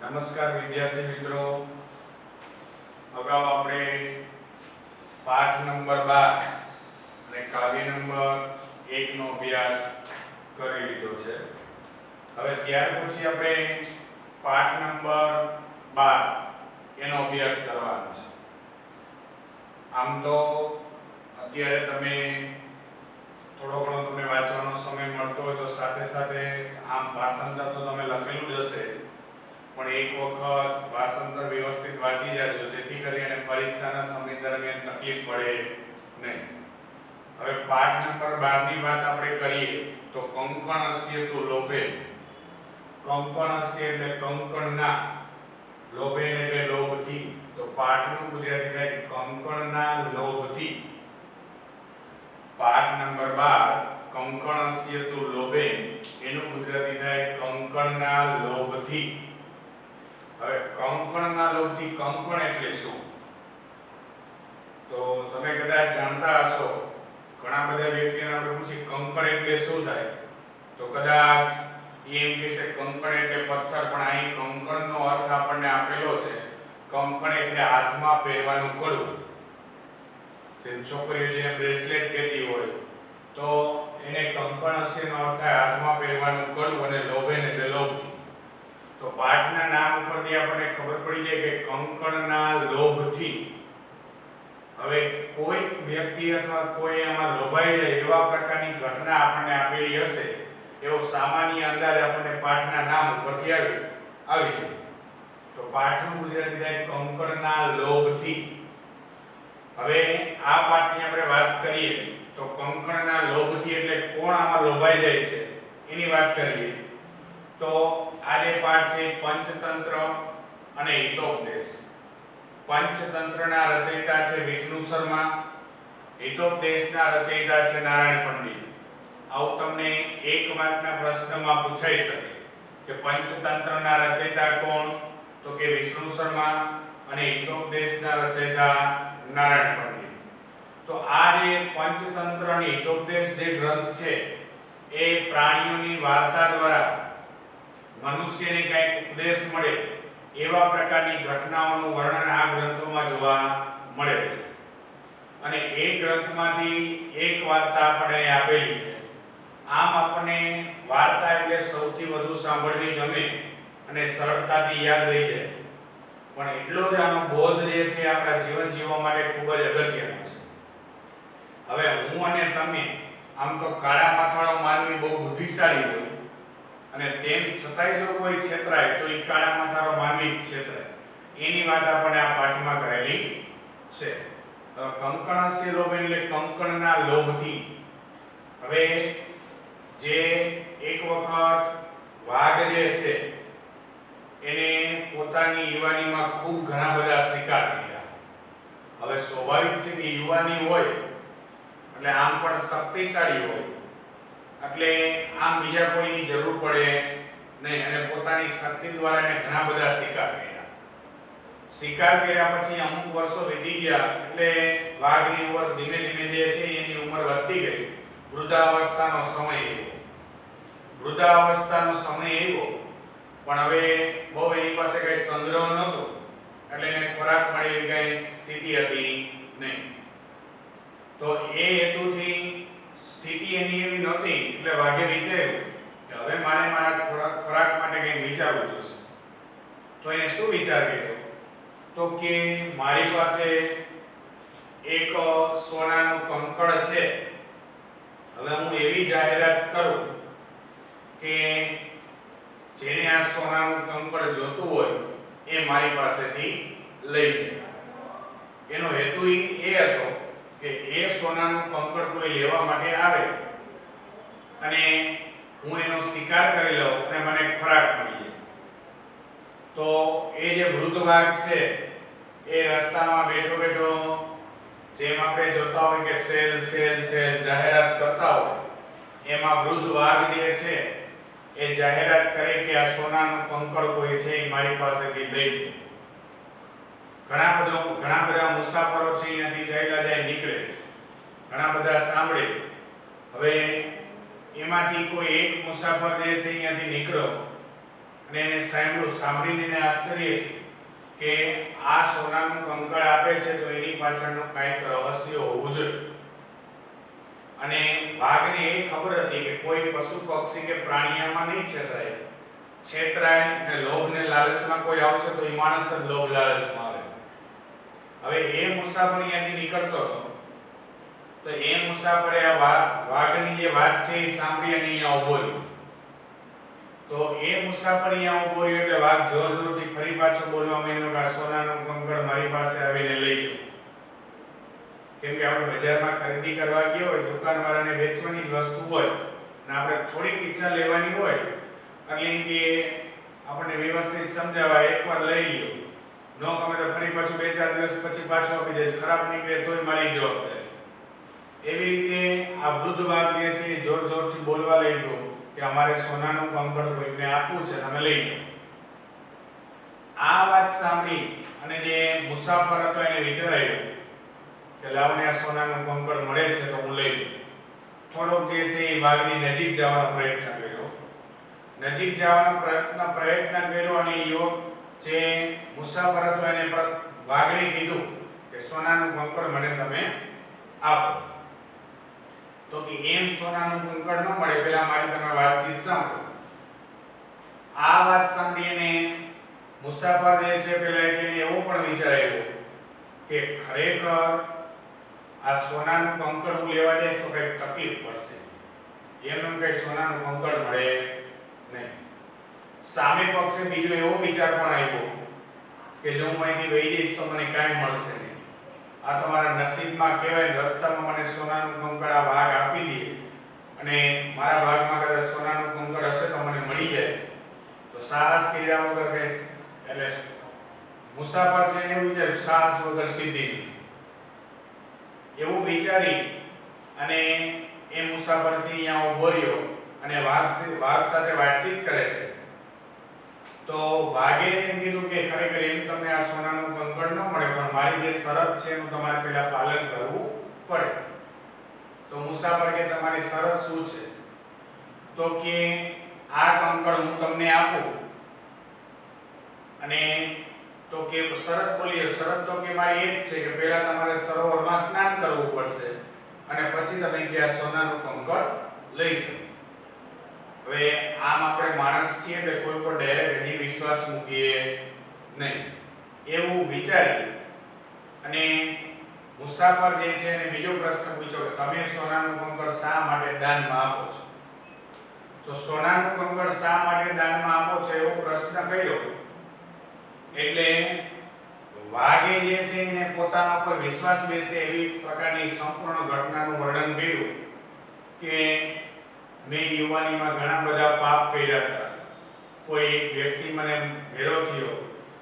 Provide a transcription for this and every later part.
નમસ્કાર વિદ્યાર્થી મિત્રો, અગાઉ આપણે પાઠ નંબર 12 અને કાવ્ય નંબર 1 નો અભ્યાસ કરી લીધો છે. હવે ત્યાર પછી આપણે પાઠ નંબર 12 એનો અભ્યાસ કરવાનો છે. આમ તો અત્યારે તમે થોડો ઘણો તમને વાંચવાનો સમય મળતો હોય તો સાથે સાથે આમ ભાષાંતર તો તમે લખેલું જ હશે, પણ એક વખત ભાષાંતર વ્યવસ્થિત વાંચી જાજો જેથી કરીને પરીક્ષાના સમય દરમિયાન તકલીફ પડે નહીં. હવે પાઠ નંબર 12 ની વાત આપણે કરીએ તો કંકણસ્ય તુ લોભે. કંકણસ્ય એટલે કંકણના, લોભે એટલે લોભથી. તો પાઠનું ગુજરાતી થાય કંકણના લોભથી. પાઠ નંબર 12 કંકણસ્ય તુ લોભે એનું ગુજરાતી થાય કંકણના લોભથી. હવે કંકણના લોભથી, કંકણ એટલે શું? તો તમે કદાચ જાણતા હશો, ઘણા બધા વ્યક્તિઓને આપણે પૂછી કંકણ એટલે શું થાય તો કદાચ એમ કહેશે કંકણ એટલે પથ્થર, પણ અહીં કંકણનો અર્થ આપણને આપેલો છે. કંકણ એટલે હાથમાં પહેરવાનું કડું. જેમ છોકરીઓ જેને બ્રેસલેટ કહેતી હોય તો એને કંકણસ્યનો અર્થ થાય હાથમાં પહેરવાનું કડું, અને લોભે એટલે લોભથી. તો પાઠના નામ ઉપરથી આપણને ખબર પડી જાય કે કંકણના લોભથી. હવે કોઈ વ્યક્તિ અથવા કોઈ આમાં લોભાઈ જાય એવા પ્રકારની ઘટના આપણને આપેલી હશે એવો સામાન્ય અંદાજ આપણને પાઠના નામ ઉપરથી આવી જાય. તો પાઠનું ગુજરાતી થાય કંકણના લોભથી. હવે આ પાઠની આપણે વાત કરીએ તો કંકણના લોભથી એટલે કોણ આમાં લોભાઈ જાય છે એની વાત કરીએ તો આ જે પાઠ છે પંચતંત્ર અને હિતોપદેશ. પંચતંત્રના રચયિતા છે વિષ્ણુ શર્મા, હિતોપદેશના રચયિતા છે નારાયણ પંડિત. આવું તમને એક માર્કના પ્રશ્નમાં પૂછાઈ શકે કે પંચતંત્રના રચયિતા કોણ, તો કે વિષ્ણુ શર્મા, અને હિતોપદેશના રચયિતા નારાયણ પંડિત. તો આ જે પંચતંત્ર અને હિતોપદેશ જે ગ્રંથ છે એ પ્રાણીઓની વાર્તા દ્વારા મનુષ્યને કંઈક ઉપદેશ મળે એવા પ્રકારની ઘટનાઓનું વર્ણન આ ગ્રંથોમાં જોવા મળે છે. અને એ ગ્રંથમાંથી એક વાર્તા આપણને આપેલી છે. આમ આપણને વાર્તા એટલે સૌથી વધુ સાંભળવી ગમે અને સરળતાથી યાદ રહી જાય, પણ એટલો જ આનો બોધ જે છે આપણા જીવન જીવવા માટે ખૂબ જ અગત્યનો છે. હવે હું અને તમે આમ તો કાળા માથાળો માનવી બહુ બુદ્ધિશાળી હોય, અને તેમ છતાંય જો કોઈ છેતરાય તો એ કાળા માથાળો માનવી જ છેતરાય. એની વાત આપણે આ પાઠમાં કરેલી છે. કંકણસ્ય લોભ એટલે કંકણના લોભથી. હવે જે એક વખત વાઘ જે છે એને પોતાની યુવાનીમાં ખૂબ ઘણા બધા શિકાર કર્યા. હવે સ્વાભાવિક છે કે યુવાની હોય એટલે આમ પણ શક્તિશાળી હોય, એટલે આમ બીજા કોઈની જરૂર પડે નહીં, અને પોતાની શક્તિ દ્વારા એને ઘણા બધા શિકાર કર્યા. શિકાર કર્યા પછી અમુક વર્ષો વીતી ગયા એટલે વાઘની ઉંમર ધીમે ધીમે જે છે એની ઉંમર વધતી ગઈ. વૃદ્ધાવસ્થાનો સમય આવ્યો. વૃદ્ધાવસ્થાનો સમય આવ્યો પણ હવે બહુ એની પાસે કઈ સંગ્રહ નહોતો, એટલે એને ખોરાક મળે એવી કઈ સ્થિતિ હતી નહીં. તો એ હેતુથી સ્થિતિ એની એવી નહોતી એટલે વાઘે વિચાર્યું કે હવે મારે મારા ખોરાક માટે કંઈ વિચારવું જોઈશે. તો એને શું વિચાર કર્યો તો કે મારી પાસે એક સોનાનું કંકણ છે. હવે હું એવી જાહેરાત કરું કે જેને આ સોનાનું કંકણ જોતું હોય એ મારી પાસેથી લઈ જાય. એનો હેતુ એ હતો કે એ સોનાનું કંકણ કોઈ લેવા માટે આવે અને હું એનો શિકાર કરી લઉં અને મને ખોરાક મળી જાય. તો એ જે વૃદ્ધ વાઘ છે એ રસ્તામાં બેઠો બેઠો જેમ આપણે જોતા હોય કે સેલ સેલ સેલ જાહેરાત કરતા હોય, એમાં વૃદ્ધ વાઘ જે છે એ જાહેરાત કરે કે આ સોનાનું કંકણ કોઈ છે એ મારી પાસેથી લઈ લે. ઘણા બધા મુસાફરો છે અહીંયાથી ચાલ્યા જાય નીકળે, ઘણા બધા સાંભળે. હવે એમાંથી કોઈ એક મુસાફર જે છે અહીંયાથી નીકળ્યો અને એને સાંભળીને એને આશ્ચર્ય કે આ સોનાનું કંકણ આપે છે તો એની પાછળનું કંઈક રહસ્ય હોવું જોઈએ. અને વાઘને એ ખબર હતી કે કોઈ પશુ પક્ષી કે પ્રાણીયામાં નહીં છેતરાય અને લોભ ને લાલચમાં કોઈ આવશે તો એ માણસ જ લોભ લાલચમાં આવે. હવે એ મુસાફર અહીંયાથી નીકળતો હતો તો એ મુસાફરે આ વાઘની જે વાત છે એ સાંભળી અને અહીંયા ઊભો રહ્યો. તો એ મુસાફર અહીંયા ઊભો રહ્યો એટલે વાઘ જોર જોરથી ફરી પાછો બોલવા માંડ્યો કે આ સોનાનું કંકણ મારી પાસે આવીને લઈ ગયો. કેમ કે આપણે બજારમાં ખરીદી કરવા ગયા હોય, દુકાનવાળાને વેચવાની જ વસ્તુ હોય અને આપણે થોડીક ઈચ્છા લેવાની હોય એટલે કે આપણને વ્યવસ્થિત સમજાવવા એકવાર લઈ લ્યો, ન ગમે તો ફરી પાછું 2-4 દિવસ પછી પાછો આપી દેજો, ખરાબ નીકળે તોય મારી જવાબદારી. એવી રીતે આ વૃદ્ધ વાઘ જે છે એ જોર જોરથી બોલવા લઈ ગયો કે અમારે સોનાનું કંકણ કોઈને આપવું છે, તમે લઈ લો. આ વાત સાંભળી અને જે મુસાફર હતો એને વિચારાયું કે લાવને આ સોનાનું કંકણ મળે છે તો હું લઈ લઉં. થોડોક જે છે એ વાઘની નજીક જવાનો પ્રયત્ન કર્યો. નજીક જવાનો પ્રયત્ન કર્યો અને યુવક જે મુસાફર હતો એને વાઘને કીધું કે સોનાનું કંકણ મને તમે આપો. તો કે એમ સોનાનું કંકણ ન મળે, પહેલા મારી તમે વાતચીત સાંભળો. આ વાત સાંભળીને મુસાફર જે છે પહેલા એને એવો પણ વિચાર આવ્યો કે ખરેખર આ સોનાનું કંકણ હું લેવા જઈશ તો કઈ તકલીફ પડશે, એમ કઈ સોનાનું કંકણ મળે નહીં. સામે પક્ષે બીજો એવો વિચાર પણ આવ્યો કે જો હું અહીંથી વહી જઈશ તો મને કાંઈ મળશે નહીં, આ તમારા નસીબમાં કહેવાય, રસ્તામાં મને સોનાનું કંકણ આ વાઘ આપી દે અને મારા ભાગમાં કદાચ સોનાનું કંકણ હશે તો મને મળી જાય. તો સાહસ કર્યા વગર કહીશ એટલે મુસાફર છે એવું વિચાર સાહસ વગર સિદ્ધિ નથી. એવું વિચારી અને એ મુસાફર છે અહીંયા ઉભો રહ્યો અને વાઘ સાથે વાતચીત કરે છે. તો વાઘે એમ કીધું કે ખરેખર એમ તમને આ સોનાનું કંકણ ન મળે, પણ મારી જે શરત છે એનું તમારે પહેલા પાલન કરવું પડે. તો મુસાફર કે તમારી શરત શું છે? તો કે આ કંકણ હું તમને આપું અને તો કે શરત બોલીએ, શરત તો કે મારી એ જ છે કે પહેલા તમારે સરોવરમાં સ્નાન કરવું પડશે અને પછી તમે કે આ સોનાનું કંકણ લઈ જાઓ. હવે આમ આપણે માણસ છીએ એટલે કોઈ પર ડાયરેક્ટ હજી વિશ્વાસ મૂકીએ નહીં. એવું વિચારી અને મુસાફર જે છે એને બીજો પ્રશ્ન પૂછ્યો કે તમે સોનાનું કંકણ શા માટે દાનમાં આપો છો? તો સોનાનું કંકણ શા માટે દાનમાં આપો છો એવો પ્રશ્ન કર્યો એટલે વાઘે જે છે એને પોતાના ઉપર વિશ્વાસ બેસે એવી પ્રકારની સંપૂર્ણ ઘટનાનું વર્ણન કર્યું કે મેં યુવાનીમાં ઘણા બધા પાપ કર્યા હતા. કોઈ એક વ્યક્તિ મને ભેરો થયો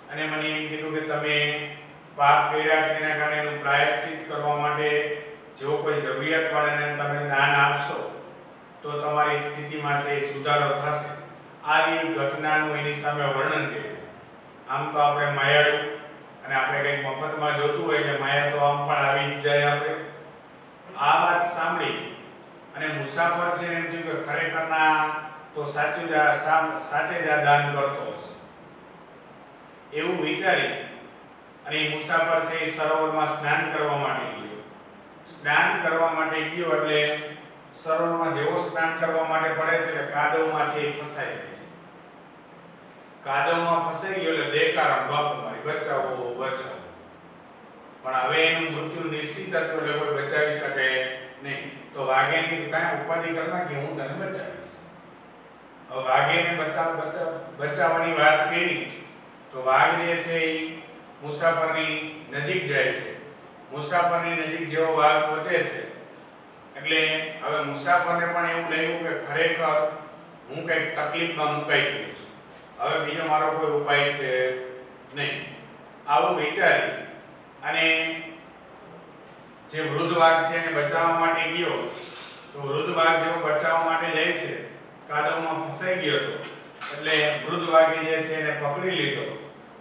અને મને એમ કીધું કે તમે પાપ કર્યા છે એના કારણે એનું પ્રાયશ્ચિત કરવા માટે જો કોઈ જરૂરિયાતવાળાને તમે દાન આપશો તો તમારી સ્થિતિમાં છે એ સુધારો થશે. આવી ઘટનાનું એની સામે વર્ણન કર્યું. આમ તો આપણે માયાળુ અને આપણે કંઈક મફતમાં જોતું હોય એટલે માયા તો આમ પણ આવી જ જાય આપણે. આ વાત સાંભળી અને મુસાફર છે એમ થયું કે ખરેખરના તો સાચે જ આ દાન કરતો હશે એવું વિચારી અને એ મુસાફર છે એ સરોવરમાં સ્નાન કરવા માટે ગયો. સ્નાન કરવા માટે ગયો એટલે સરોવરમાં જેવો સ્નાન કરવા માટે પડે છે એટલે કાદવમાં છે એ ફસાઈ જાય છે. કાદવમાં ફસાઈ ગયો એટલે દેકારણ બાપુ મારી બચાવો બચાવો. પણ હવે એનું મૃત્યુ નિશ્ચિત હતું એટલે કોઈ બચાવી શકે નહીં. તો વાઘેની કાંઈ ઉપાધિ કરના કે હું તને બચાવીશ. હવે વાઘેને બચાવવાની વાત કરી તો વાઘ જે છે એ મુસાફરની નજીક જાય છે. મુસાફરની નજીક જેવો વાઘ પહોંચે છે એટલે હવે મુસાફરને પણ એવું લાગ્યું કે ખરેખર હું કંઈક તકલીફમાં મુકાઈ ગયો છું, હવે બીજો મારો કોઈ ઉપાય છે નહીં. આવું વિચારી અને જે વૃદ્ધ વાઘ છે એને બચાવવા માટે ગયો તો વૃદ્ધ વાઘ જેવો બચાવવા માટે જાય છે કાદવમાં ફસાઈ ગયો હતો એટલે વૃદ્ધ વાઘે જે છે એને પકડી લીધો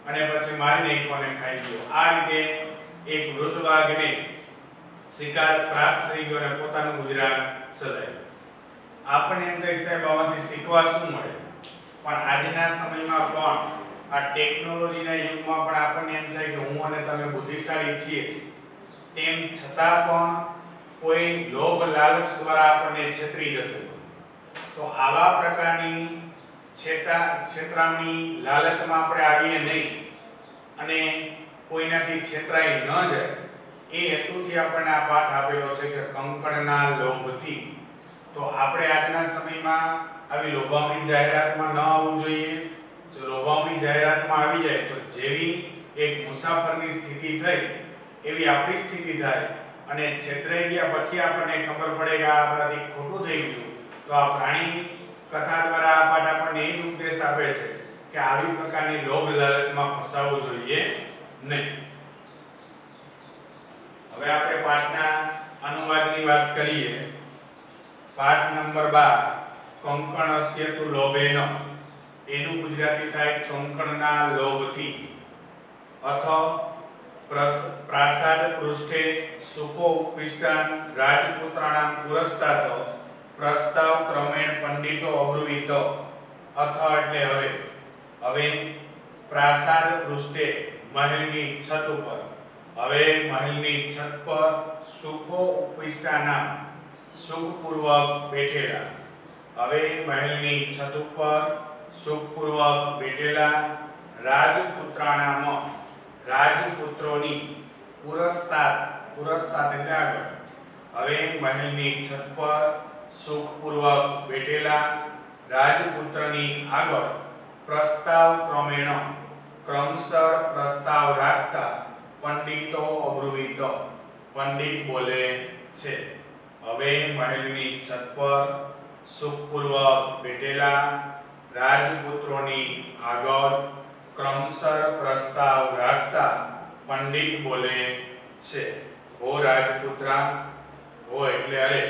અને પછી મારી નાખ્યો અને ખાઈ ગયો. આ રીતે એક વૃદ્ધ વાઘને શિકાર પ્રાપ્ત થઈ ગયો અને પોતાનું ગુજરાન ચલાવ્યું. આપણને એમ કહે સાહેબ આમાંથી શીખવા શું મળે? પણ આજના સમયમાં પણ આ ટેકનોલોજીના યુગમાં પણ આપણને એમ થાય કે હું અને તમે બુદ્ધિશાળી છીએ, તેમ છતાં પણ કોઈ લોભ લાલચ દ્વારા આપણને છેતરી જતું હોય. તો આવા પ્રકારની છેતરામણી લાલચમાં આપણે આવીએ નહીં અને કોઈનાથી છેતરાઈ ન જાય એ હેતુથી આપણને આ પાઠ આપેલો છે કે કંકણના લોભથી. તો આપણે આજના સમયમાં આવી લોભામણી જાહેરાતમાં ન આવવું જોઈએ. જો લોભામણી જાહેરાતમાં આવી જાય તો જેવી એક મુસાફરની સ્થિતિ થઈ એવી આપણી સ્થિતિ થાય અને છેતરાઈ ગયા પછી આપણને ખબર પડે કે આ આપણાથી ખોટું થઈ ગયું. તો આ પ્રાણી કથા દ્વારા આ પાઠ આપણને એ જ ઉપદેશ આપે છે કે આવી પ્રકારની લોભ લાલચમાં ફસાવવું જોઈએ નહીં. હવે આપણે પાઠના અનુવાદની વાત કરીએ. પાઠ નંબર 12 કંકણસ્ય તુ લોભેન, એનું ગુજરાતી થાય કંકણના લોભથી. અથ પ્રાસાદ પૃષ્ઠે સુકો ઉપવિષ્ટાન રાજપુત્રાણામ પુરસ્તાત પ્રસ્તાવ ક્રમેણ પંડિતો અબ્રુવીત. અથ એટલે હવે પ્રાસાદ પૃષ્ઠે મહેલની છત ઉપર, હવે મહેલની છત પર સુખો ઉપવિષ્ટાના સુખપૂર્વક બેઠેલા, હવે મહેલની છત ઉપર સુખપૂર્વક બેઠેલા રાજપુત્રાણામ રાજપુત્રોની પુરસ્તાત એટલે આગળ, હવે મહેલની છત પર સુખપૂર્વક બેઠેલા રાજપુત્રની આગળ પ્રસ્તાવ ક્રમેણ ક્રમશર પ્રસ્તાવ રાખતા પંડિતો અબ્રુવીત પંડિત બોલે છે. હવે મહેલની છત પર સુખપૂર્વક બેઠેલા રાજપુત્રોની આગળ ક્રમશર પ્રસ્તાવ રાખતા પંડિત બોલે છે. હો રાજપુત્રા, હો એટલે અરે,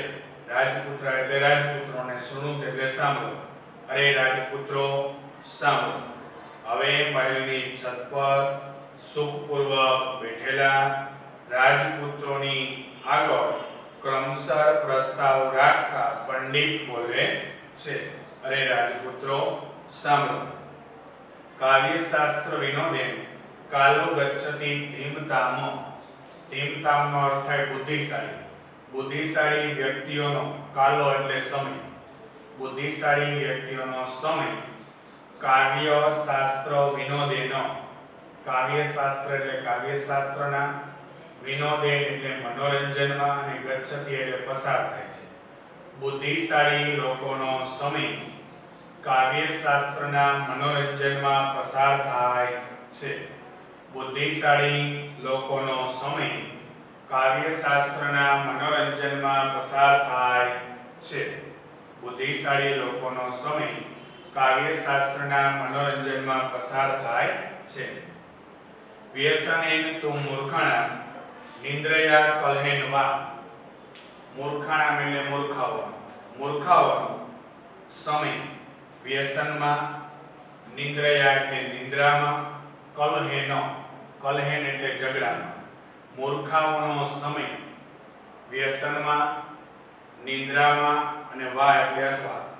રાજપુત્રા એટલે રાજપુત્રો અને સુણુત એટલે સાંભળો. અરે રાજપુત્રો સાંભળો. હવે મહેલની છત પર સુખપૂર્વક બેઠેલા રાજપુત્રોની આગળ ક્રમશર પ્રસ્તાવ રાખતા પંડિત બોલે છે. અરે રાજપુત્રો સાંભળો. કાવ્યશાસ્ત્ર વિનોદેન કાલો ગચ્છતિ ધીમતામ. ધીમતામનો અર્થ થાય બુદ્ધિશાળી. બુદ્ધિશાળી વ્યક્તિઓનો, કાલો એટલે સમય, બુદ્ધિશાળી વ્યક્તિઓનો સમય કાવ્યશાસ્ત્ર વિનોદેન, કાવ્યશાસ્ત્ર એટલે કાવ્યશાસ્ત્રના, વિનોદેન એટલે મનોરંજનમાં અને ગચ્છતિ એટલે પસાર થાય છે. બુદ્ધિશાળી લોકોનો સમય કાવ્યશાસ્ત્રના મનોરંજનમાં પસાર થાય છે. બુદ્ધિશાળી લોકોનો સમય કાવ્યશાસ્ત્રના મનોરંજનમાં પસાર થાય છે. બુદ્ધિશાળી લોકોનો સમય કાવ્યશાસ્ત્રના મનોરંજનમાં પસાર થાય છે. વ્યસનેન તુ મૂર્ખણા નિંદ્રયા કલહેન વા. મૂર્ખાણામ એટલે મૂર્ખાવાનો સમય વ્યસનમાં, નિંદ્રયા એટલે નિંદ્રામાં, કલહેન એટલે ઝઘડામાં. મૂર્ખાઓનો સમય વ્યસનમાં, નિંદ્રામાં અને વા એટલે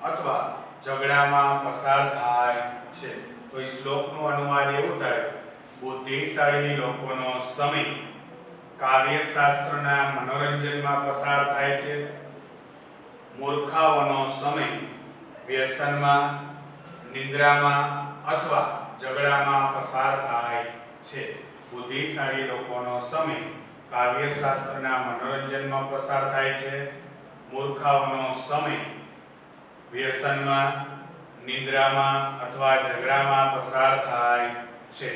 અથવા ઝઘડામાં પસાર થાય છે. તો એ શ્લોકનો અનુવાદ એવું થાય: બુદ્ધિશાળી લોકોનો સમય કાવ્યશાસ્ત્રના મનોરંજનમાં પસાર થાય છે. મૂર્ખાઓનો સમય વ્યસનમાં, નિંદ્રામાં અથવા ઝઘડામાં પસાર થાય છે. બુદ્ધિશાળી લોકોનો સમય કાવ્યશાસ્ત્રના મનોરંજનમાં પસાર થાય છે. મૂર્ખાઓનો સમય વ્યસનમાં, નિંદ્રામાં અથવા ઝઘડામાં પસાર થાય છે.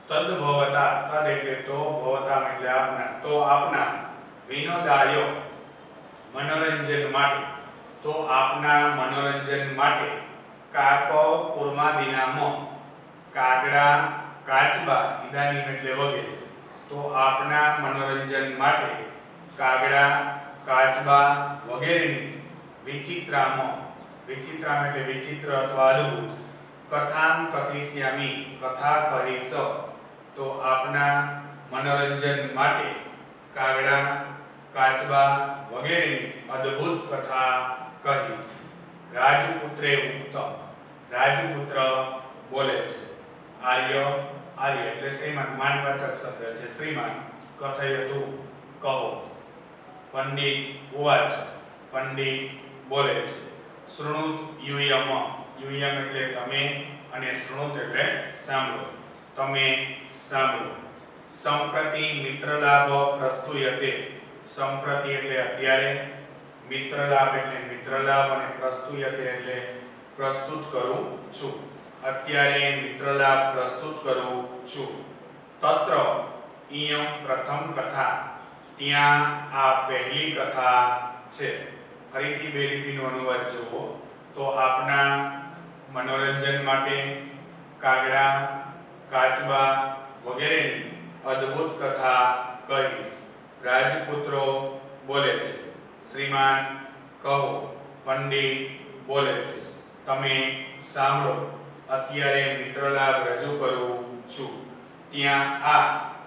તદ્ભવતા, તદ એટલે તો, ભવતા એટલે આપના, તો આપના, વિનોદાયો મનોરંજન માટે, તો આપના મનોરંજન માટે, કાકો કુર્માદિનામ કાગડા, કાચબા, ઇદાનીમ એટલે વગેરે, તો આપના મનોરંજન માટે કાગડા, કાચબા વગેરેની વિચિત્રામ, વિચિત્રામ એટલે વિચિત્ર અથવા અદ્ભુત, કથામ કથિષ્યામિ કથા કહીશ, તો આપના મનોરંજન માટે કાગડા, કાચબા વગેરેની અદ્ભુત કથા કહીશ. રાજપુત્રે ઉક્તમ, રાજપુત્ર બોલે છે. આર્ય આર્ય એટલે શ્રીમાન માનવાચક શબ્દ છે શ્રીમાન. કથયતુ કહો. પંડિત ઉવાચ પંડિત બોલે છે. શૃણુત યુયમ યુયમ એટલે તમે અને શૃણુત એટલે સાંભળો તમે સાંભળો. સંપ્રતિ મિત્રલાભ પ્રસ્તુયતે સંપ્રતિ એટલે અત્યારે મિત્રલાભ એટલે મિત્રલાભ અને પ્રસ્તુયતે એટલે પ્રસ્તુત કરું છું. અત્યારે મિત્રલાભ પ્રસ્તુત કરું છું. તત્ર ઇયમ પ્રથમ કથા ત્યાં આ પહેલી કથા છે. ફરીથી બે લીટીનો અનુવાદ જુઓ તો આપના મનોરંજન માટે કાગડા કાચબા વગેરેની અદ્ભુત કથા કહીશ. રાજપુત્રો બોલે છે. શ્રીમાન કહો. પંડિત બોલે છે. તમે સાંભળો. અત્યારે મિત્રલાભ રજૂ કરું છું. ત્યાં આ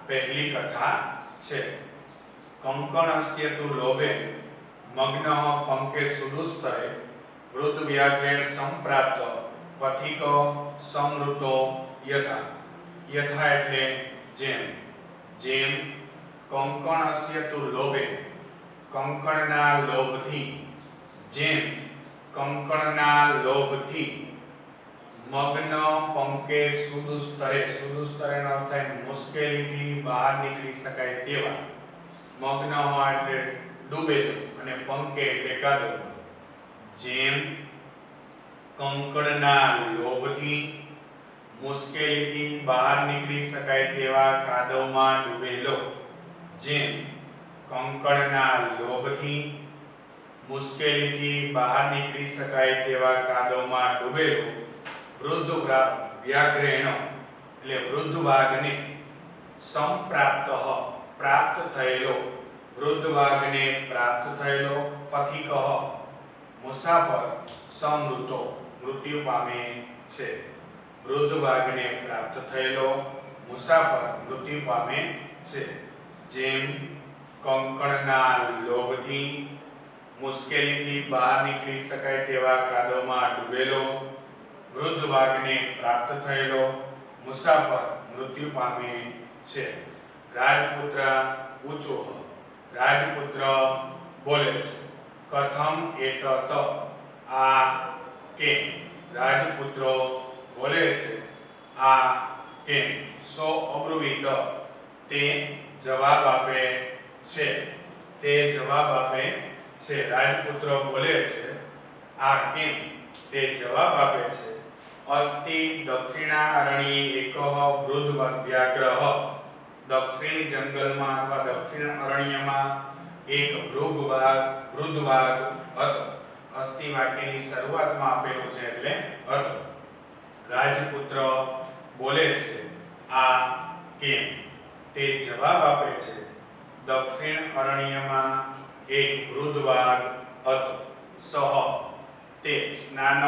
પહેલી કથા છે. કંકણસ્ય તુ લોભે મગ્ન પંકે સુદુસ્તરે વૃદ્ધ વ્યાઘ્રેણ સંપ્રાપ્ત પથિક સમૃતો યથા. યથા એટલે જેમ જેમ કંકણસ્ય તુ લોભે કંકણના લોભથી જેમ કંકણના લોભથી મગ્ન પંકે સુદુસ્તરે સુદુસ્તરેનો અર્થ થાય મુશ્કેલીથી બહાર નીકળી શકાય તેવા. મગ્ન એટલે ડૂબેલું અને પંકે એટલે કાદવ. જેમ કંકણના લોભથી મુશ્કેલીથી બહાર નીકળી શકાય તેવા કાદવમાં ડૂબેલો. જેમ કંકણના લોભથી મુશ્કેલીથી બહાર નીકળી શકાય તેવા કાદવમાં ડૂબેલો વૃદ્ધ વ્યાઘ્રેણ એટલે વૃદ્ધ વાઘને સંપ્રાપ્ત પ્રાપ્ત થયેલો વૃદ્ધ વાઘને પ્રાપ્ત થયેલો પથિક મુસાફર સમૃતો મૃત્યુ પામે છે. વૃદ્ધ વાઘને પ્રાપ્ત થયેલો મુસાફર મૃત્યુ પામે છે. જેમ કંકણના લોભથી મુશ્કેલીથી બહાર નીકળી શકાય તેવા કાદવમાં ડૂબેલો વૃદ્ધ વાઘને પ્રાપ્ત થયેલો મુસાફર મૃત્યુ પામે છે. રાજપુત્ર ઊંચો. રાજપુત્ર બોલે છે. કથમ એતત આ કેમ. રાજપુત્રો બોલે છે આ કેમ. સો અબ્રુવીત તે જવાબ આપે છે. તે જવાબ આપે છે. રાજપુત્ર બોલે છે આ કેમ તે જવાબ આપે છે. અસ્તિ દક્ષિણારણ્યે એકઃ વૃદ્ધ વ્યાઘ્રઃ. દક્ષિણ જંગલમાં અથવા દક્ષિણ અરણ્યમાં એક વૃદ્ધ વાઘ હતો. અસ્તિ વાક્યની શરૂઆતમાં આપેલું છે એટલે હતો. રાજપુત્ર બોલે છે આ કેમ તે જવાબ આપે છે. દક્ષિણ અરણ્યમાં એક વૃદ્ધ વાઘ હતો. સહ તે સ્નાતઃ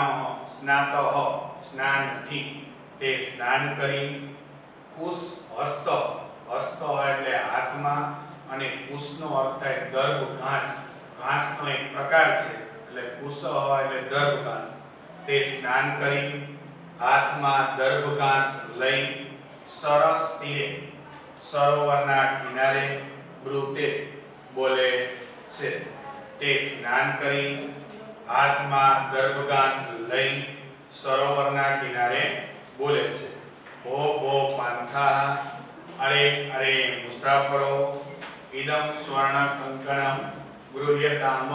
સ્નાનથી તે સ્નાન કરી કુશ હસ્ત હસ્ત એટલે હાથમાં અને કુશનો અર્થ થાય દર્ભ ઘાસ. ઘાસનો એક પ્રકાર છે એટલે કુશ એટલે દર્ભ ઘાસ. તે સ્નાન કરી હાથમાં દર્ભ ઘાસ લઈ સરસ તીરે સરોવરના કિનારે બ્રુતે બોલે છે. તે સ્નાન કરી હાથમાં દર્ભ ઘાસ લઈ સરોવરના કિનારે બોલે છે. ભો ભો પાંથા અરે અરે મુસાફરો ઇદમ સ્વર્ણ કંકણમ ગૃહ્યતામ.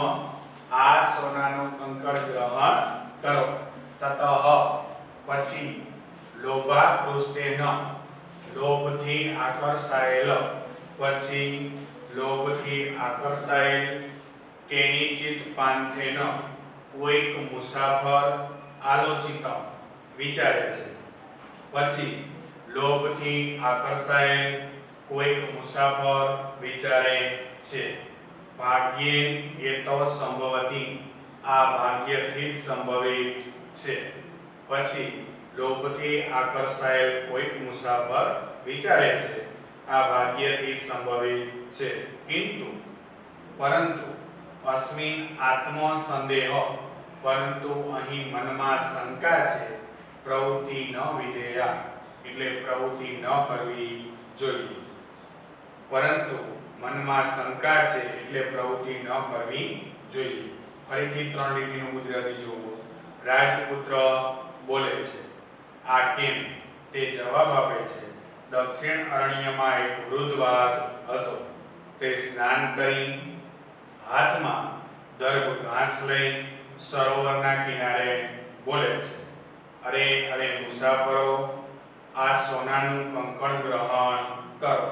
આ સોનાનું કંકણ ગ્રહણ કરો. તતઃ પછી લોભાકૃષ્ટેન લોભથી આકર્ષાયેલ પછી લોભથી આકર્ષાયેલ કેનિચિત પાંથેન કોઈક મુસાફર આલોચિત વિચારે છે. પછી લોભથી આકર્ષાયેલ કોઈક મુસાફર વિચારે છે. ભાગ્યે એતો સંભવતી આ ભાગ્યથી જ સંભવિત છે. પછી લોભથી આકર્ષાયેલ કોઈક મુસાફર વિચારે છે આ ભાગ્યથી સંભવિત છે. પરંતુ અસ્મિન આત્મ સંદેહ પરંતુ અહીં મનમાં શંકા છે. પ્રવૃત્તિ ન વિધેયા એટલે પ્રવૃત્તિ ન કરવી જોઈએ. પરંતુ મનમાં શંકા છે એટલે પ્રવૃત્તિ ન કરવી જોઈએ. ફરીથી 3 લીટીનું ગુજરાતી જુઓ. રાજપુત્ર બોલે છે, આ કેમ? તે જવાબ આપે છે, દક્ષિણ અરણ્યમાં એક વૃદ્ધ વાઘ હતો. તે સ્નાન કરી હાથમાં દર્ભ ઘાસ લઈ સરોવરના કિનારે બોલે છે, અરે અરે મુસાફરો, આ સોનાનું કંકણ ગ્રહણ કરો.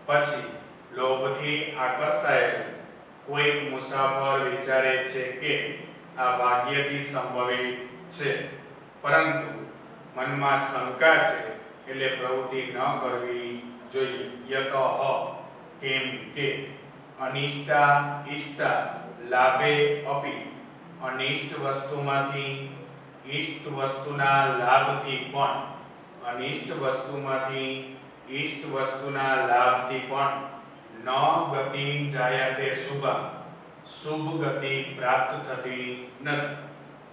પછી લોભથી આકર્ષાયેલ કોઈક મુસાફર વિચારે છે કે આ ભાગ્યથી સંભવિત છે, પરંતુ મનમાં શંકા છે એટલે પ્રવૃત્તિ ન કરવી જોઈએ. યતઃ કેમ કે અનિષ્ટા ઇષ્ટા લાભે અપી, અનિષ્ટ વસ્તુમાંથી ઇષ્ટ વસ્તુના લાભથી પણ, અનિષ્ટ વસ્તુમાંથી ઇષ્ટ વસ્તુના લાભથી પણ ન ગતિ જાયતે શુભા, શુભ ગતિ પ્રાપ્ત થતી નથી.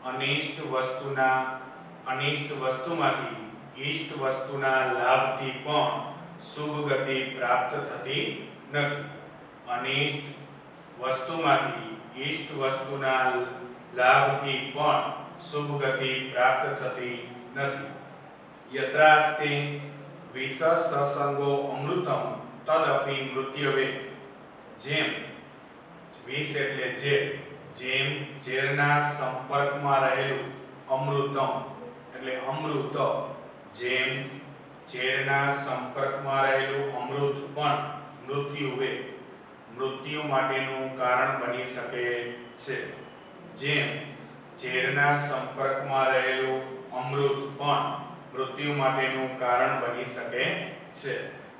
અનિષ્ટ વસ્તુમાંથી ઇષ્ટ વસ્તુના લાભથી પણ શુભ ગતિ પ્રાપ્ત થતી નથી. અનિષ્ટ વસ્તુમાંથી ઇષ્ટ વસ્તુના લાભથી પણ શુભ ગતિ પ્રાપ્ત થતી નથી. યત્રાસ્તે વિષસસંગો અમૃતમ તદપી મૃત્યવે, જેમ વિષ એટલે ઝેર, જેમ ઝેરના સંપર્કમાં રહેલું અમૃતમ એટલે અમૃત, જેમ ઝેરના સંપર્કમાં રહેલું અમૃત પણ મૃત્યુ માટેનું કારણ બની શકે છે. જેમ ઝેરના સંપર્કમાં રહેલું અમૃત પણ મૃત્યુ માટેનું કારણ બની શકે છે.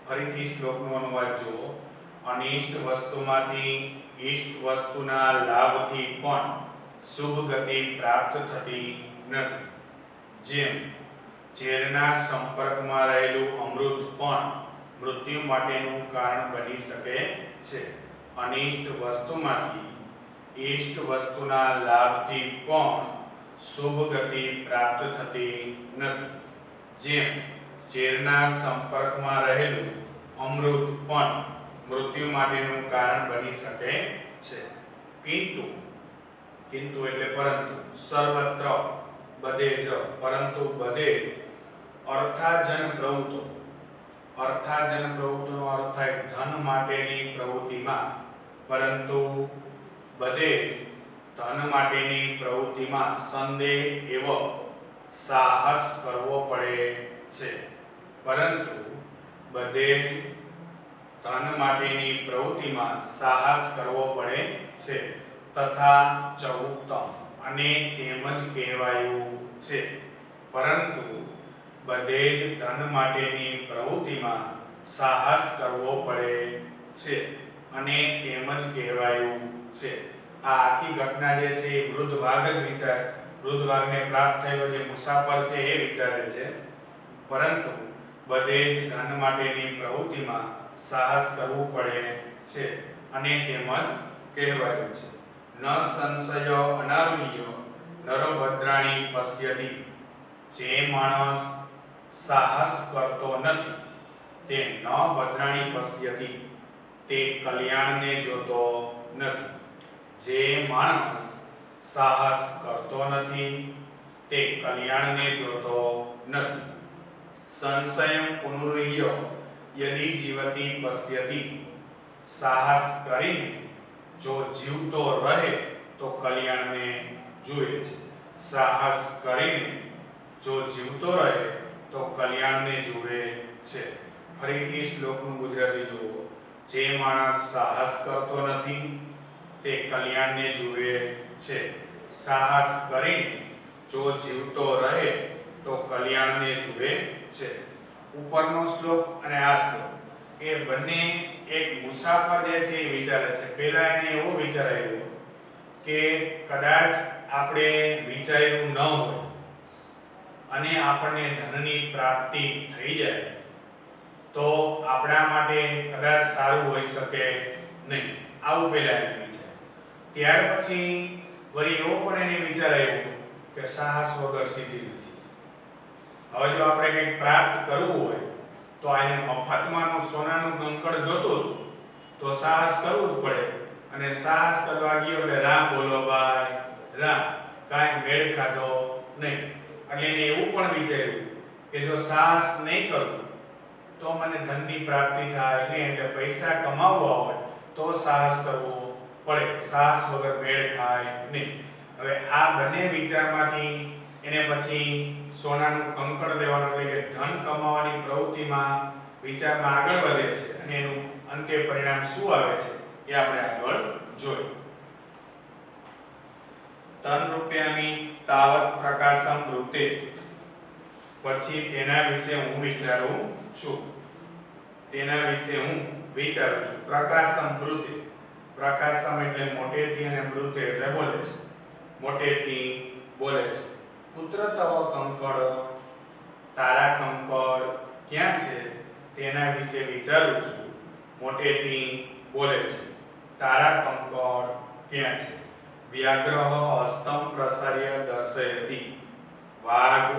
ફરીથી શ્લોકનો અનુવાદ જુઓ. અનિષ્ટ વસ્તુમાંથી ઇષ્ટ વસ્તુના લાભથી પણ શુભ ગતિ પ્રાપ્ત થતી નથી. જેમ ઝેરના સંપર્કમાં રહેલું અમૃત પણ મૃત્યુ માટેનું કારણ બની શકે છે. અનિષ્ટ વસ્તુમાંથી ઇષ્ટ વસ્તુના લાભથી પણ શુભ ગતિ પ્રાપ્ત થતી નથી. જેમ ઝેરના સંપર્કમાં રહેલું અમૃત પણ મૃત્યુ માટેનું કારણ બની શકે છે. કિંતુ એટલે પરંતુ, સર્વત્ર બધે જ, પરંતુ બધે જ, અર્થાજન પ્રવૃત્તો, અર્થાજન પ્રવૃત્તિનો અર્થ થાય ધન માટેની પ્રવૃત્તિમાં, પરંતુ બધે જ ધન માટેની પ્રવૃત્તિમાં સંદેહ એવો સાહસ કરવો પડે છે. પરંતુ બધે જ ધન માટેની પ્રવૃત્તિમાં સાહસ કરવો પડે છે. તથા ચ ઉક્તમ, અને તેમજ કહેવાયું છે. પરંતુ બધે જ ધન માટેની પ્રવૃત્તિમાં સાહસ કરવો પડે છે અને તેમજ કહેવાયું છે. આ આખી ઘટના જે છે એ વૃદ્ધ વાઘને પ્રાપ્ત થયેલો જે મુસાફર છે એ વિચારે છે. પરંતુ બધે જ ધન માટેની પ્રવૃત્તિમાં સાહસ કરવું પડે છે અને તેમજ કહેવાયું છે. ન સંશય અનારુહ્ય નરો ભદ્રાણી પશ્યતિ, જે માણસ સાહસ કરતો નથી તે ન ભદ્રાણી પશ્યતિ, તે કલ્યાણને જોતો નથી. જે માણસ સાહસ કરતો નથી તે કલ્યાણને જોતો નથી. સંશયમ પુનરુહ્ય યદિ જીવતી પશ્યતિ, સાહસ કરીને જો જીવતો રહે તો કલ્યાણને જુએ છે. સાહસ કરીને જો જીવતો રહે તો કલ્યાણને જુએ છે. ફરીથી શ્લોકનું ગુજરાતી જુઓ. જે માણસ સાહસ કરતો નથી તે કલ્યાણને જુએ છે. સાહસ કરીને જો જીવતો રહે તો કલ્યાણને જુએ છે. ઉપરનો શ્લોક અને આ શ્લોક એ બંને એક મુસાફર જે છે એ વિચારે છે. પહેલા એને એવો વિચાર આવ્યો કે કદાચ આપણે વિચાર્યું ન હોય અને આપણને ધનની પ્રાપ્તિ થઈ જાય તો આપણા માટે કદાચ સારું હોઈ શકે નહીં, આવું પહેલા એને વિચાર. ત્યાર પછી વળી એવો પણ એને વિચાર આવ્યો કે સાહસ વગર સિદ્ધિ નથી. હવે જો આપણે કંઈક પ્રાપ્ત કરવું હોય તો આને મફતમાંનું સોનાનું કંકણ જોતું હતું તો સાહસ કરવું જ પડે, અને સાહસ કરવા ગયો એટલે રામ બોલો ભાઈ રામ, કાંઈ મેળ ખાધો નહીં. એટલે એને એવું પણ વિચાર્યું કે જો સાહસ નહીં કરું તો મને ધનની પ્રાપ્તિ થાય નહીં, એટલે પૈસા કમાવવા હોય તો સાહસ કરવો પડે, સાહસ વગર મેળ ખાય નહીં. હવે આ બંને વિચારમાંથી એને પછી સોનાનું કંકણ લેવાનું એટલે કે ધન કમાવાની પ્રવૃત્તિમાં વિચારમાં આગળ વધે છે, અને એનું અંતે પરિણામ શું આવે છે એ આપણે આગળ જોઈએ. તન રૂપ્યામી તાવત પ્રકાશમ વૃત્તે, પછી તેના વિશે હું વિચારું છું, તેના વિશે હું વિચારું છું. પ્રકાશમ વૃત્તે, પ્રકાશમ એટલે મોટેથી અને વૃત્તે એટલે બોલે છે, મોટેથી બોલે છે. પુત્ર તવ કંકળ, તારા કંકળ ક્યાં છે તેના વિશે વિચારું છું, મોટેથી બોલે છે. તારા કંકળ ક્યાં છે. વ્યાઘ્રઃ હસ્તમ પ્રસાર્ય દર્શયતિ, વાઘ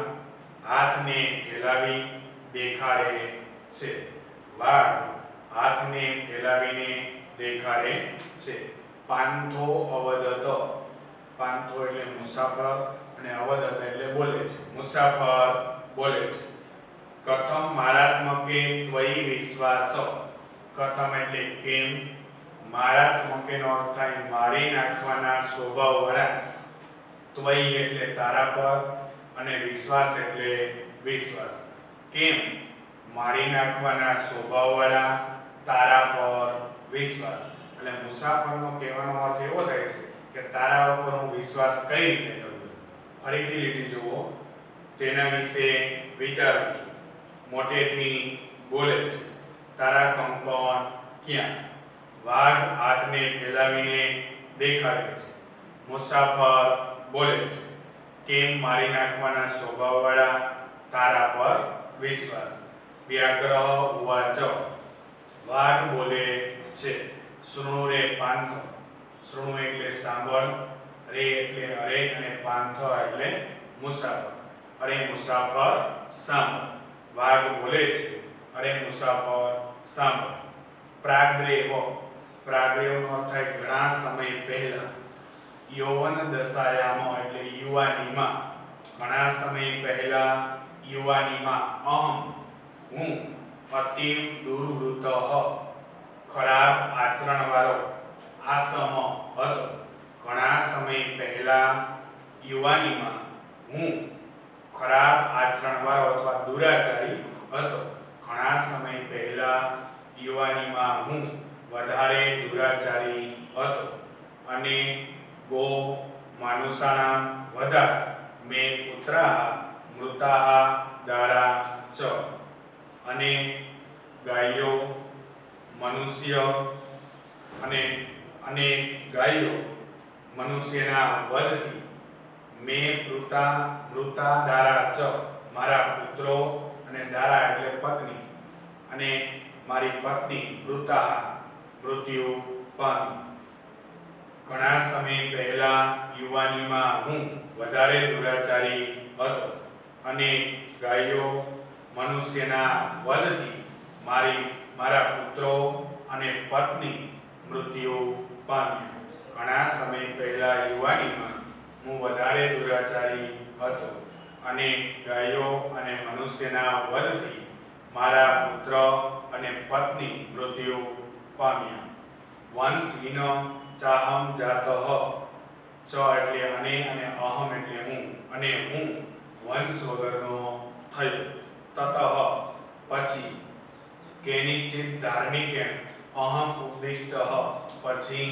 હાથને ફેલાવી દેખાડે છે, વાઘ હાથને ફેલાવીને દેખાડે છે. પાંથો અવદત, પાંથો એટલે મુસાફર અને અવદત એટલે બોલે છે, મુસાફર બોલે છે. કથમ મારાત્મકે ત્વયી વિશ્વાસ, કથમ એટલે કેમ, મારાત્મકેનો અર્થ થાય મારી નાખવાના સ્વભાવવાળા, ત્વયી એટલે તારા પર, અને વિશ્વાસ એટલે વિશ્વાસ. કેમ મારી નાખવાના સ્વભાવવાળા, તારા પર વિશ્વાસ. એટલે મુસાફરનો કહેવાનો અર્થ એવો થાય છે કે તારા ઉપર હું વિશ્વાસ કઈ રીતે કરું. ફરીથી લીટી જુઓ. તેના વિશે વિચારું છું, મોટેથી બોલે છે. તારા કંકણ ક્યાં. વાઘ હાથને ફેલાવીને દેખાડે છે. મુસાફર બોલે છે. કેમ મારી નાખવાના સ્વભાવવાળા, તારા પર વિશ્વાસ. વ્યાઘ્રઃ ઉવાચ, વાઘ બોલે છે. શૃણુ રે પાંથ, શૃણુ એટલે સાંભળ, રે એટલે અરે, અને પાંથ એટલે મુસાફર. અરે મુસાફર સાંભળ. વાઘ બોલે છે, અરે મુસાફર સાંભળ. પ્રાગ્રેવ, પ્રાગ્રેવનો અર્થ થાય ઘણા સમય પહેલા. યૌવન દશાયામાં એટલે યુવાનીમાં, ઘણા સમય પહેલા યુવાનીમાં. અહમ હું, અતિવ દુર્વૃતઃ ખરાબ આચરણવાળો, આસમ હતો. ઘણા સમય પહેલા યુવાનીમાં હું ખરાબ આચરણવાળો અથવા દુરાચારી હતો. ઘણા સમય પહેલા યુવાનીમાં હું વધારે દુરાચારી હતો. અને ગો માનુષાણાં વધાર, મે પુત્રાઃ મૃતાઃ દારા ચ, અને ગાયો મનુષ્ય અને ગાયો મનુષ્યના વધથી, મે મૃતા દારા ચ મારા પુત્રો, અને દારા એટલે પત્ની, અને મારી પત્ની મૃતા મૃત્યુ પામી. ઘણા સમય પહેલા યુવાનીમાં હું વધારે દુરાચારી હતો. અને ગાયો મનુષ્યના વધથી મારા પુત્રો અને પત્ની મૃત્યુ પામ્યા. ઘણા સમય પહેલા યુવાનીમાં હું વધારે દુરાચારી હતો. અને ગાયો અને મનુષ્યના વધથી મારા પુત્ર અને પત્ની મૃત્યુ પામ્યા. વંશહીન ચાહમ જાતઃ, ચ એટલે અને અહમ એટલે હું, અને હું વંશ વગરનો થયો. તતઃ પછી, કેનીચિત ધાર્મિકે અહમ ઉપદિષ્ટ, પછી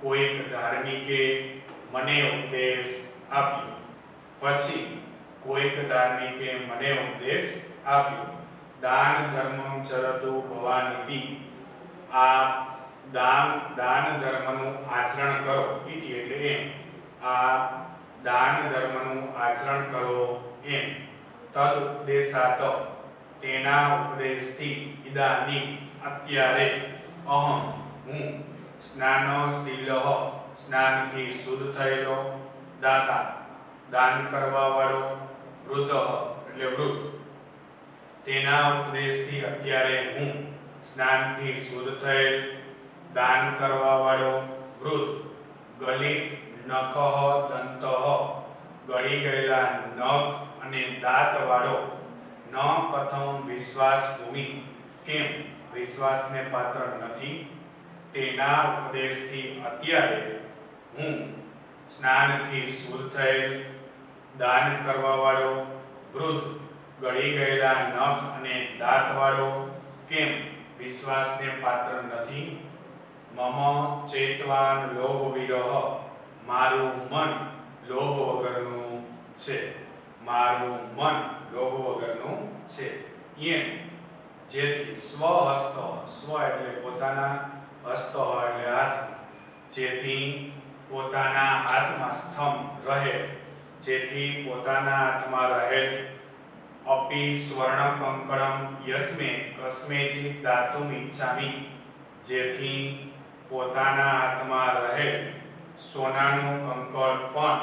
કોઈક ધાર્મિકે મને ઉપદેશ આપ્યો. પછી કોઈક ધાર્મિકે મને ઉપદેશ આપ્યો. દાન ધર્મં ચરતુ ભવાનીતિ, આ દાન ધર્મનું આચરણ કરો. ઇતિ એટલે એમ, આ દાન ધર્મનું આચરણ કરો એમ. તદ ઉપદેશાત, તેના ઉપદેશથી, ઇદાનીમ અત્યારે, અહમ હું, સ્નાનશીલઃ સ્નાનથી શુદ્ધ થયેલો, દાતા દાન કરવા વાળો, વૃદ્ધ એટલે વૃદ્ધ, તેના ઉપદેશથી અત્યારે હું સ્નાનથી શુદ્ધ થયેલ, દાન કરવા વાળો વૃદ્ધ, ગલિત નખઃ દંતઃ, ગળી ગયેલા નખ અને દાંત વાળો, ન કથમ વિશ્વાસ ભૂમિ, કેમ વિશ્વાસને પાત્ર નથી, તેના ઉપદેશથી અત્યારે હું સ્નાનથી શુદ્ધ થયેલ, દાન કરવા વાળો વૃદ્ધ, ગળી ગયેલા નખ અને દાંત વાળો, કેમ વિશ્વાસને પાત્ર નથી. મમ ચેતવાન લોભ વિરહ, મારું મન લોભ વગરનું છે, મારું મન લોભ વગરનું છે. યેન જેથી સ્વહસ્ત, સ્વ એટલે પોતાના, હસ્ત એટલે હાથ, જેથી પોતાના હાથમાં સ્તંભ રહે, જેથી પોતાના હાથમાં રહેલ, અપી સ્વર્ણ કંકણમ યસ્મે કસ્મેચિત દાતુમ ઈચ્છામિ, જેથી પોતાના હાથમાં રહેલ સોનાનું કંકણ પણ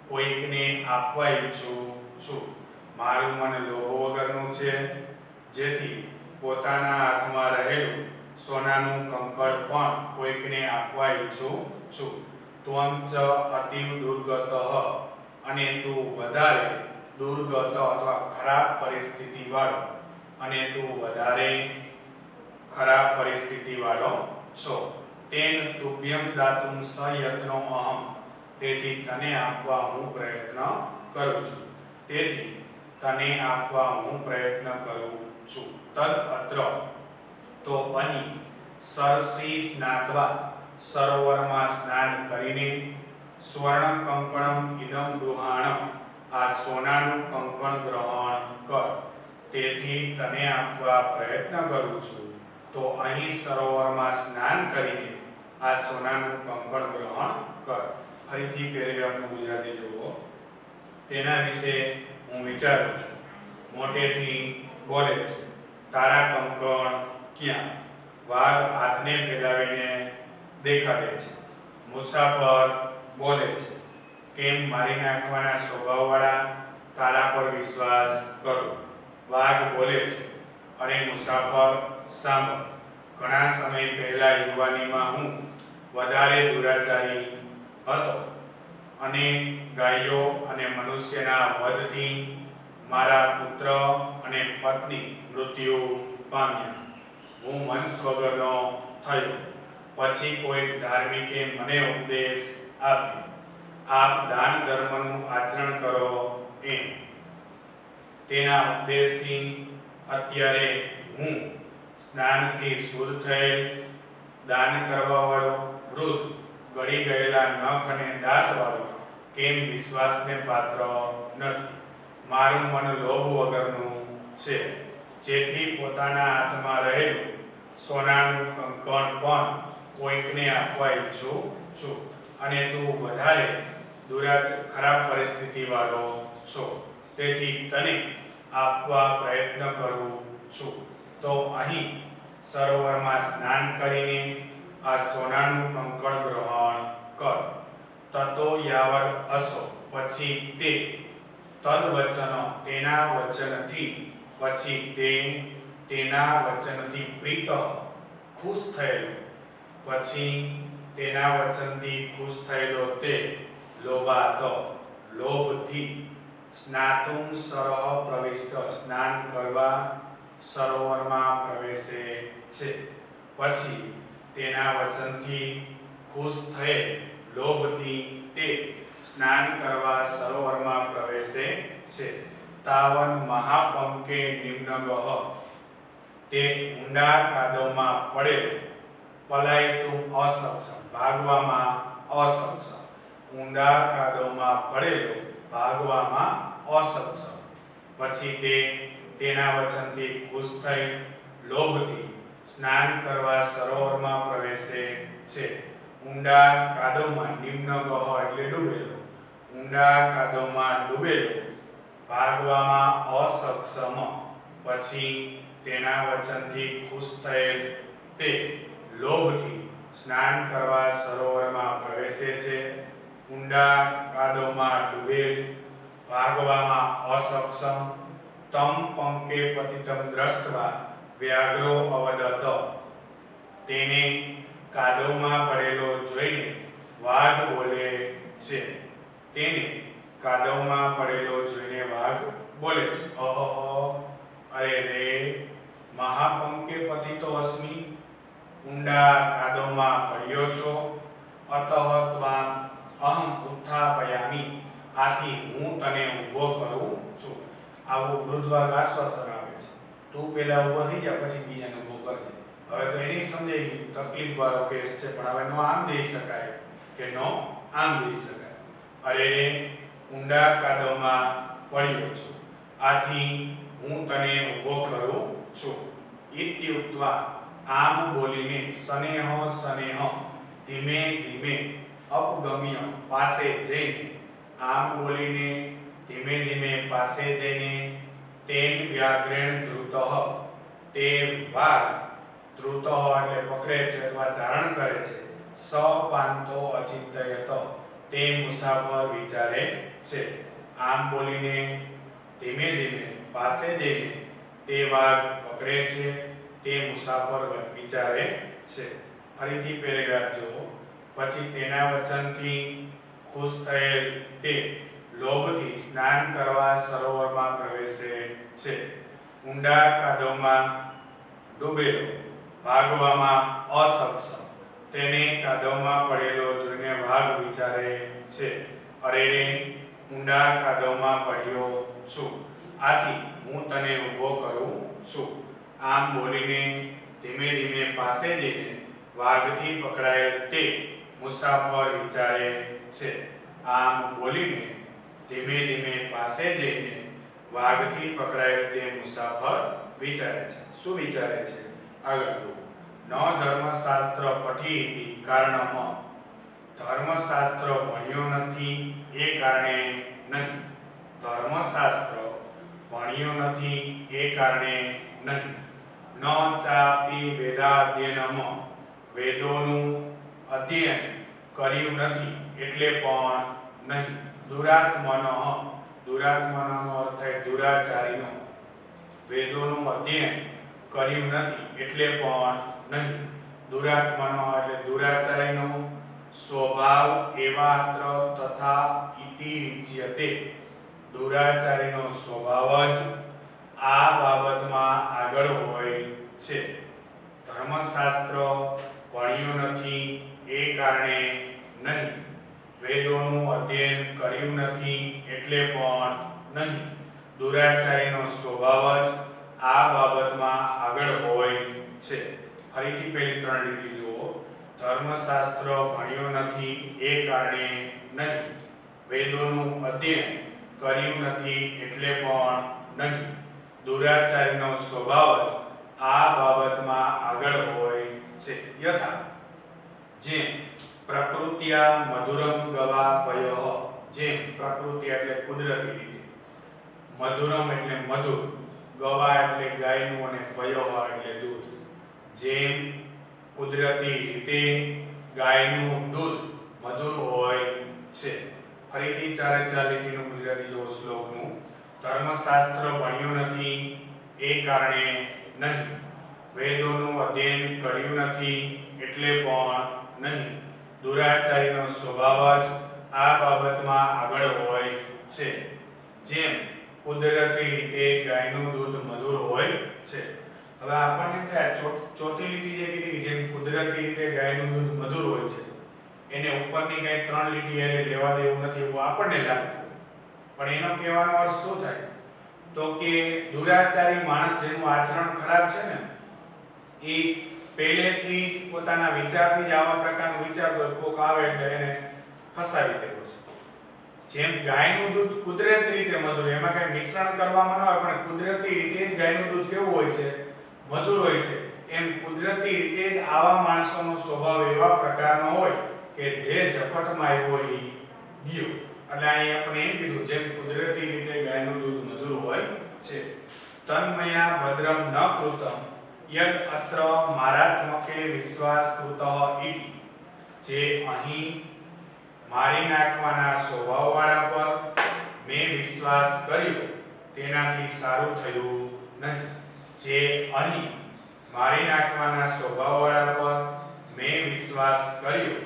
કોઈકને આપવા ઈચ્છું છું. મારું મન લોભ વગરનું છે, જેથી પોતાના હાથમાં રહેલું સોનાનું કંકણ પણ કોઈકને આપવા ઈચ્છું છું. ત્વં ચ અતિવ દુર્ગતઃ, અને તું વધારે દુર્ગત અથવા ખરાબ પરિસ્થિતિ વાળો, અને તું વધારે ખરાબ પરિસ્થિતિ વાળો છો. તેન તુભ્યમ દાતુમ સયત્નો અહમ, તેથી તને આપવા હું પ્રયત્ન કરું છું, તેથી તને આપવા હું પ્રયત્ન કરું છું. તદ અત્ર, તો અહીં સરસી સ્નાત્વા, સરોવરમાં સ્નાન કરીને, સ્વર્ણ કંકણમ ઇદમ ગૃહાણ, આ સોનાનું કંકણ ગ્રહણ કર, તેથી તને આપવા પ્રયત્ન કરું છું. તો અહીં સરોવરમાં સ્નાન કરીને આ સોનાનું કંકણ ગ્રહણ કર. ફરીથી પેરેગ્રાફનું ગુજરાતી જુઓ. તેના વિશે હું વિચારું છું. મોટેથી બોલે છે, તારા કંકણ ક્યાં? વાઘ હાથને ફેલાવીને દેખાડે છે. મુસાફર બોલે છે, કેમ મારી નાખવાના સ્વભાવવાળા, તારા પર વિશ્વાસ કરું. વાઘ બોલે છે, અરે મુસાફર સાંભળ, ઘણા સમય પહેલા યુવાનીમાં હું વધારે દુરાચારી હતો, અને ગાયો અને મનુષ્યના વધથી મારા પુત્ર અને પત્ની મૃત્યુ પામ્યા. હું મનસ વગરનો થયો. પછી કોઈક ધાર્મિકે મને ઉપદેશ આપ્યો, આપ દાન ધર્મનું આચરણ કરો એમ. તેના ઉપદેશથી અત્યારે હું સ્નાનથી શુદ્ધ થયેલ, દાન કરવા વાળો વૃદ્ધ, ગળી ગયેલા નખ અને દાંત વાળો, કેમ વિશ્વાસને પાત્ર નથી. મારું મન લોભ વગરનું છે, જેથી પોતાના હાથમાં રહેલું સોનાનું કંકણ પણ કોઈકને આપવા ઈચ્છું છું, અને તું વધારે ખરાબ પરિસ્થિતિ વાળો છો, તેથી તને આપવા પ્રયત્ન કરું છું. તો અહીં સરોવરમાં સ્નાન કરીને આ સોનાનું કંકણ ગ્રહણ કર. તતો યાવદ અસો, પછી તે, તદ વચન તેના વચનથી, પછી તે તેના વચનથી, પ્રીત ખુશ થયેલો, પછી તેના વચનથી ખુશ થયેલો તે, લોભાત લોભથી, સ્નાતુમ સરહ પ્રવિષ્ટ, સ્નાન કરવા સરોવરમાં પ્રવેશે છે. પછી તેના વચનથી ખુશ થયેલ, લોભથી તે સ્નાન કરવા સરોવરમાં પ્રવેશે છે. તાવન મહાપંકે નિમ્નગઃ, તે ઊંડા કાદવમાં પડેલો, પલાયતું અસક્ષમ, ભાગવામાં અસક્ષમ. ઊંડા કાદવમાં પડેલો, ભાગવામાં અસક્ષમ. પછી તે તેના વચનથી ખુશ થઈ, લોભથી સ્નાન કરવા સરોવરમાં પ્રવેશે છે. ઊંડા કાદવમાં, નિમ્નગઃ એટલે ડૂબેલો, ઊંડા કાદવમાં ડૂબેલો, ભાગવામાં અસક્ષમ. પછી તેના વચનથી ખુશ થયેલ તે, લોભથી સ્નાન કરવા સરોવરમાં પ્રવેશે છે. ઊંડા કાદવમાં ડૂબેલ, ભાગવામાં અસક્ષમ. તમ પંકે પતિતમ દ્રષ્ટવા વ્યાઘ્રો અવદત, તેને કાદવમાં પડેલો જોઈને વાઘ બોલે છે. તેને કાદવમાં પડેલો જોઈને વાઘ બોલે છે. અરે રે મહાપંકે પતિતો અસ્મિ, ઊંડા કાદવમાં પડ્યો છો. અતઃ ત્વામ અહં ઉત્થાપયામિ, આથી હું તને ઊભો કરું છું. આવું વૃદ્ધવાગાશ્વાસન આપે છે. તું પહેલા ઊભો થઈ જા, પછી બીજાને ઊભો કરજે. હવે તો એની સમજાઈ ગયું, તકલીફ વાળો કેસ છે, પણ હવે નો આમ જઈ શકાય કે નો આમ જઈ શકાય. અરે રે ઊંડા કાદવમાં પડ્યો છું, આથી હું તને ઊભો કરું છું. ઇત્યુક્ત્વા, આમ બોલીને સનેહ સનેહ, ધીમે ધીમે અપગમ્ય, પાસે જઈને, આમ બોલીને ધીમે ધીમે પાસે જઈને, તેન વ્યાઘ્રેણ ધૃતઃ, તે વાઘ ધૃતઃ એટલે પકડે છે અથવા ધારણ કરે છે. સપાંતો અચિંતયત, તે મુસાફર વિચારે છે. આમ બોલીને ધીમે ધીમે પાસે જઈને તે વાઘ પકડે છે, તે મુસાફર વિચારે છે. ફરીથી પેરેગ્રાફ જુઓ. પછી તેના વચનથી ખુશ થયેલ તે લોભથી સ્નાન કરવા સરોવરમાં પ્રવેશે છે. ઊંડા કાદવમાં ડૂબેલો, ભાગવામાં અસક્ષમ, તેને કાદવમાં પડેલો જોઈને વાઘ વિચારે છે. અરે રે ઊંડા કાદવમાં પડ્યો છું, આથી હું તને ઊભો કરું છું. આમ બોલીને ધીમે ધીમે પાસે જઈને વાઘથી પકડાયેલ તે મુસાફર વિચારે છે. આમ બોલીને ધીમે ધીમે પાસે જઈને વાઘથી પકડાયેલ તે મુસાફર વિચારે છે. શું વિચારે છે? આગળ જુઓ. ન ધર્મશાસ્ત્ર પઠીતિ કારણમ, ધર્મશાસ્ત્ર ભણ્યો નથી એ કારણે નહીં. ધર્મશાસ્ત્ર ભણ્યો નથી એ કારણે નહીં. ન ચાપી વેદાધ્યનમ, વેદોનું અધ્યયન કર્યું નથી એટલે પણ નહીં. દુરાત્મનઃ, દુરાત્મનનો અર્થ થાય દુરાચારીનો, વેદોનું અધ્યયન કર્યું નથી એટલે પણ નહીં. દુરાત્મનઃ એટલે દુરાચારીનો, સ્વભાવ એવાત્ર તથા ઇતિ રિચ્યતે, દુરાચારીનો સ્વભાવ જ આ બાબતમાં આગળ હોય છે. ધર્મશાસ્ત્ર ભણ્યું નથી એ કારણે નહીં. વેદોનું અધ્યયન કર્યું નથી એટલે પણ નહીં. દુરાચારીનો સ્વભાવ જ આ બાબતમાં આગળ હોય છે. ફરીથી પહેલી ત્રણ લીટી જુઓ. ધર્મશાસ્ત્ર ભણ્યો નથી એ કારણે નહીં. વેદોનું અધ્યયન કર્યું નથી એટલે પણ નહીં. દુરાચારીનો સ્વભાવ જ આ બાબતમાં આગળ હોય છે. યથા, જેમ પ્રકૃત્યા મધુરમ ગવાપયઃ, જેમ પ્રકૃતિ એટલે કુદરતી રીતે, મધુરમ એટલે મધુર, ગવા એટલે ગાયનું અને પયઃ એટલે દૂધ. જેમ કુદરતી રીતે ગાયનું દૂધ મધુર હોય છે. ફરીથી ચારે ચાર લીટીનું ગુજરાતી જો શ્લોકનું. ધર્મશાસ્ત્ર ભણ્યું નથી એ કારણે નહીં. વેદોનું અધ્યયન કર્યું નથી એટલે પણ નહીં. દુરાચારીનો સ્વભાવ જ આ બાબતમાં આગળ હોય છે. જેમ કુદરતી રીતે ગાયનું દૂધ મધુર હોય છે. હવે આપણને ત્યાં ચોથી લીટી જે કીધી જેમ કુદરતી રીતે ગાયનું દૂધ મધુર હોય છે, એને ઉપરની કઈ ત્રણ લીટી એને લેવા દેવું નથી એવું આપણને લાગતું હોય. પણ એનો કહેવાનો અર્થ શું થાય? તો કે દુરાચારી માણસ જેનું આચરણ ખરાબ છે ને, એ પહેલેથી પોતાના વિચારથી જ આવા પ્રકારનું વિચારતો કોક આવે એટલે એને ફસાવી દેવો છે. જેમ ગાયનું દૂધ કુદરતી રીતે મધુર, એમાં કઈ મિશ્રણ કરવામાં ન આવે, પણ કુદરતી રીતે જ ગાયનું દૂધ કેવું હોય છે? મધુર હોય છે. એમ કુદરતી રીતે જ આવા માણસોનો સ્વભાવ એવા પ્રકારનો હોય કે જે ઝપટમાં આવ્યો એ ગયો. એટલે અહીં આપણે એમ કીધું જેમ કુદરતી રીતે ગાયનું દૂધ મધુર હોય છે. તન્મયા ભદ્રમ ન કૃતમ યદ અત્ર મારાત્મકે વિશ્વાસ કૃતઃ ઇતિ, જે અહીં મારી નાખવાના સ્વભાવવાળા પર મેં વિશ્વાસ કર્યો તેનાથી સારું થયું નહીં. જે અહીં મારી નાખવાના સ્વભાવવાળા પર મેં વિશ્વાસ કર્યો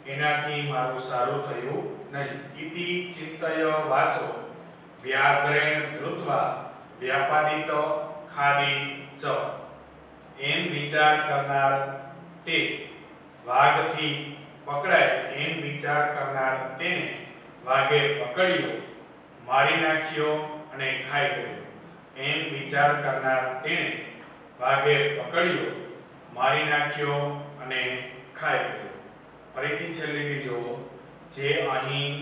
એનાથી મારું સારું થયું નહીં. ઇતિ ચિંતય વાસો વ્યાઘ્રેણ ધૃત્વા વ્યાપાદિતો ખાદિત ચ. એમ વિચાર કરનાર તે વાઘથી પકડાય એમ વિચાર કરનાર તેને વાઘે પકડ્યો, મારી નાખ્યો અને ખાઈ ગયો. એમ વિચાર કરનાર તેને વાઘે પકડ્યો, મારી નાખ્યો અને ખાઈ ગયો. ફરીથી છેલ્લી લીટી જુઓ. જે અહીં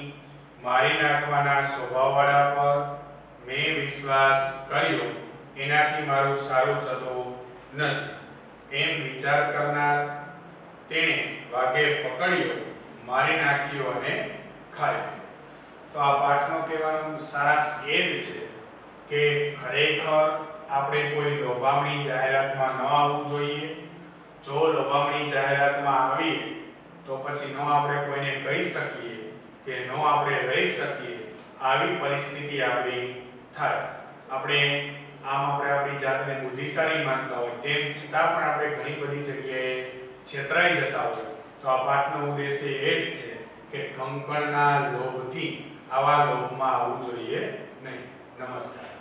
મારી નાખવાના સ્વભાવવાળા પર મેં વિશ્વાસ કર્યો એનાથી મારું સારું થતું નથી. એમ વિચાર કરનાર તેણે વાઘે પકડ્યો, મારી નાખ્યો અને ખાઈ ગયો. તો આ પાઠનો કહેવાનો સારાંશ એ જ છે કે ખરેખર આપણે કોઈ લોભામણી જાહેરાતમાં ન આવવું જોઈએ. જો લોભામણી જાહેરાતમાં આવીએ તો પછી ન આપણે કોઈને કહી શકીએ કે ન આપણે રહી શકીએ, આવી પરિસ્થિતિ આપણી થાય. આપણે આપણી જાતને બુદ્ધિશાળી માનતા હોય તેમ છતાં પણ આપણે ઘણી બધી જગ્યાએ છેતરાઈ જતા હોય. તો આ પાઠનો ઉદ્દેશ્ય એ જ છે કે કંકણના લોભથી આવા લોભમાં આવવું જોઈએ નહીં. નમસ્કાર.